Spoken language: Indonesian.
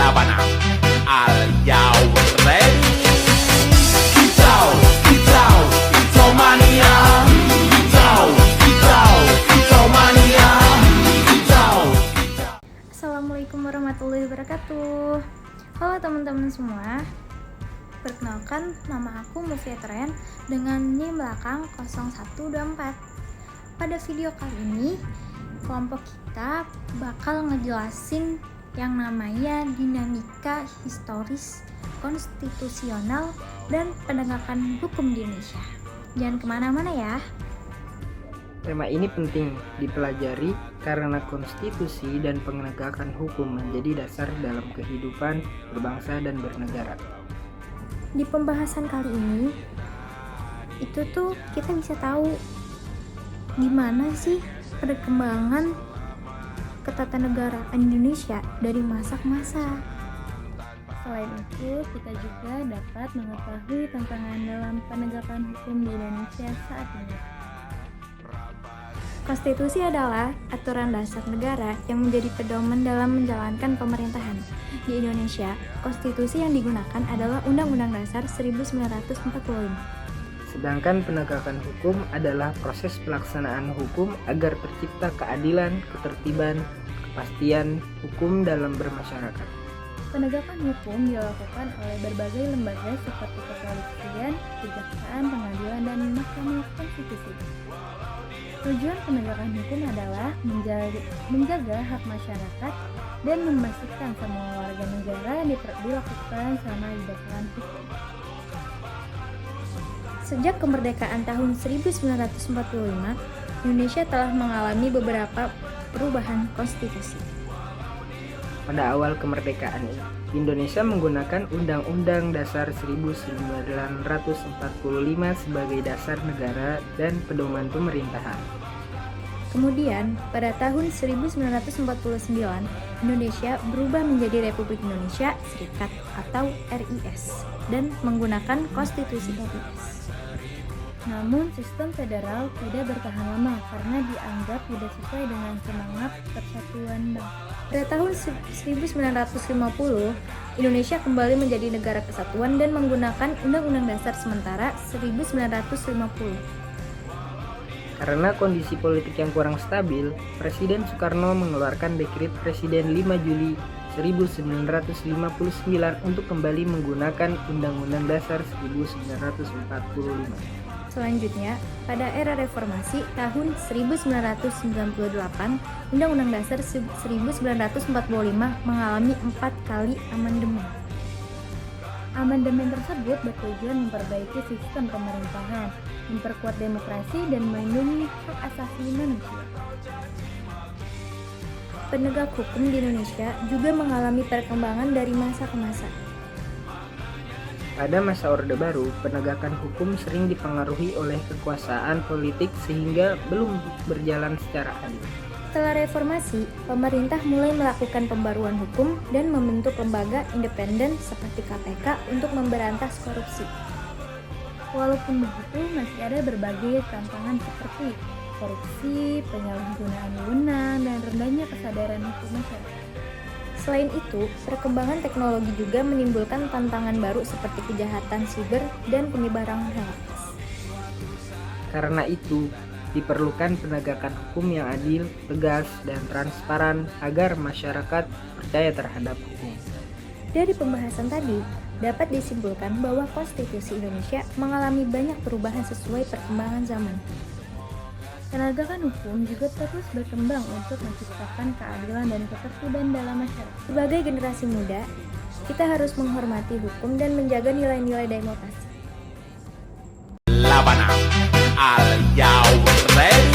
Labana, are you ready? Kicau, kicau, kicau mania. Kicau, kicau, kicau mania. Kicau, kicau. Assalamualaikum warahmatullahi wabarakatuh. Halo teman-teman semua. Perkenalkan, nama aku Mufia Tren dengan NIM belakang 0124. Pada video kali ini, kelompok kita bakal ngejelasin yang namanya dinamika historis, konstitusional, dan penegakan hukum di Indonesia. Jangan kemana-mana ya. Tema ini penting dipelajari karena konstitusi dan penegakan hukum menjadi dasar dalam kehidupan berbangsa dan bernegara. Di pembahasan kali ini, itu tuh kita bisa tahu gimana sih perkembangan ketatanegaraan Indonesia dari masa ke masa. Selain itu, kita juga dapat mengetahui tantangan dalam penegakan hukum di Indonesia saat ini. Konstitusi adalah aturan dasar negara yang menjadi pedoman dalam menjalankan pemerintahan. Di Indonesia, konstitusi yang digunakan adalah Undang-Undang Dasar 1945. Sedangkan penegakan hukum adalah proses pelaksanaan hukum agar tercipta keadilan, ketertiban, kepastian hukum dalam bermasyarakat. Penegakan hukum dilakukan oleh berbagai lembaga seperti kepolisian, kejaksaan, pengadilan, dan Mahkamah Konstitusi. Tujuan penegakan hukum adalah menjaga hak masyarakat dan memastikan semua warga negara dilakukan selama ditegakkan hukum. Sejak kemerdekaan tahun 1945, Indonesia telah mengalami beberapa perubahan konstitusi. Pada awal kemerdekaan ini, Indonesia menggunakan Undang-Undang Dasar 1945 sebagai dasar negara dan pedoman pemerintahan. Kemudian, pada tahun 1949, Indonesia berubah menjadi Republik Indonesia Serikat atau RIS dan menggunakan konstitusi RIS. Namun, sistem federal tidak bertahan lama karena dianggap tidak sesuai dengan semangat persatuan bangsa. Pada tahun 1950, Indonesia kembali menjadi negara kesatuan dan menggunakan Undang-Undang Dasar Sementara 1950. Karena kondisi politik yang kurang stabil, Presiden Soekarno mengeluarkan Dekret Presiden 5 Juli 1959 untuk kembali menggunakan Undang-Undang Dasar 1945. Selanjutnya, pada era reformasi tahun 1998, Undang-Undang Dasar 1945 mengalami 4 kali amandemen. Amandemen tersebut bertujuan memperbaiki sistem pemerintahan, memperkuat demokrasi, dan melindungi hak asasi manusia. Penegak hukum di Indonesia juga mengalami perkembangan dari masa ke masa. Pada masa Orde Baru, penegakan hukum sering dipengaruhi oleh kekuasaan politik sehingga belum berjalan secara adil. Setelah reformasi, pemerintah mulai melakukan pembaruan hukum dan membentuk lembaga independen seperti KPK untuk memberantas korupsi. Walaupun begitu, masih ada berbagai tantangan seperti korupsi, penyalahgunaan wewenang, dan rendahnya kesadaran hukum masyarakat. Selain itu, perkembangan teknologi juga menimbulkan tantangan baru seperti kejahatan siber dan penyebaran hoax. Karena itu, diperlukan penegakan hukum yang adil, tegas, dan transparan agar masyarakat percaya terhadap hukum. Dari pembahasan tadi, dapat disimpulkan bahwa konstitusi Indonesia mengalami banyak perubahan sesuai perkembangan zaman. Penegakan hukum juga terus berkembang untuk menciptakan keadilan dan ketertiban dalam masyarakat. Sebagai generasi muda, kita harus menghormati hukum dan menjaga nilai-nilai demokrasi. Labana, are you ready?